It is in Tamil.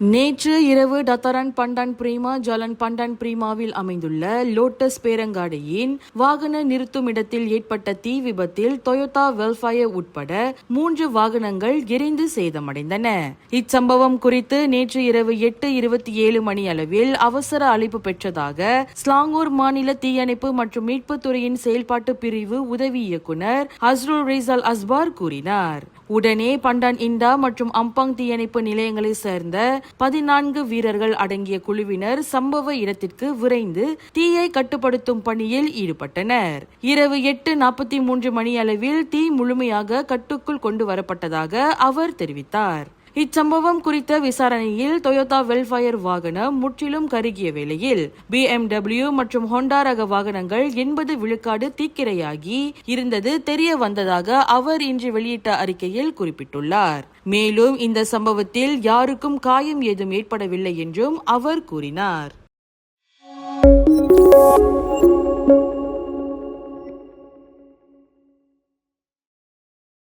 நேற்று இரவு டத்தரன் பண்டான் பிரீமா ஜலன் பண்டான் பிரீமாவில் அமைந்துள்ள லோட்டஸ் பேரங்காடியின் வாகன நிறுத்தும் இடத்தில் ஏற்பட்ட தீ விபத்தில் டொயோட்டா வெல்ஃபயர் உட்பட 3 வாகனங்கள் எரிந்து சேதமடைந்தன. இச்சம்பவம் குறித்து நேற்று இரவு 8:27 மணி அளவில் அவசர அழைப்பு பெற்றதாக ஸ்லாங்கூர் மாநில தீயணைப்பு மற்றும் மீட்புத் துறையின் செயல்பாட்டு பிரிவு உதவி இயக்குநர் அஸ்ருல் ரிசால் அஸ்பார் கூறினார். உடனே பண்டான் இண்டா மற்றும் அம்பாங் தீயணைப்பு நிலையங்களை சேர்ந்த 14 வீரர்கள் அடங்கிய குழுவினர் சம்பவ இடத்திற்கு விரைந்து தீயை கட்டுப்படுத்தும் பணியில் ஈடுபட்டனர். இரவு 8:43 மணி அளவில் தீ முழுமையாக கட்டுக்குள் கொண்டு வரப்பட்டதாக அவர் தெரிவித்தார். இச்சம்பவம் குறித்த விசாரணையில் டொயோட்டா வெல்ஃபயர் வாகனம் முற்றிலும் கருகிய வேளையில் BMW மற்றும் ஹோண்டா ரக வாகனங்கள் 80 விழுக்காடு தீக்கிரையாகி இருந்தது தெரிய வந்ததாக அவர் இன்று வெளியிட்ட அறிக்கையில் குறிப்பிட்டுள்ளார். மேலும் இந்த சம்பவத்தில் யாருக்கும் காயம் ஏதும் ஏற்படவில்லை என்றும் அவர் கூறினார்.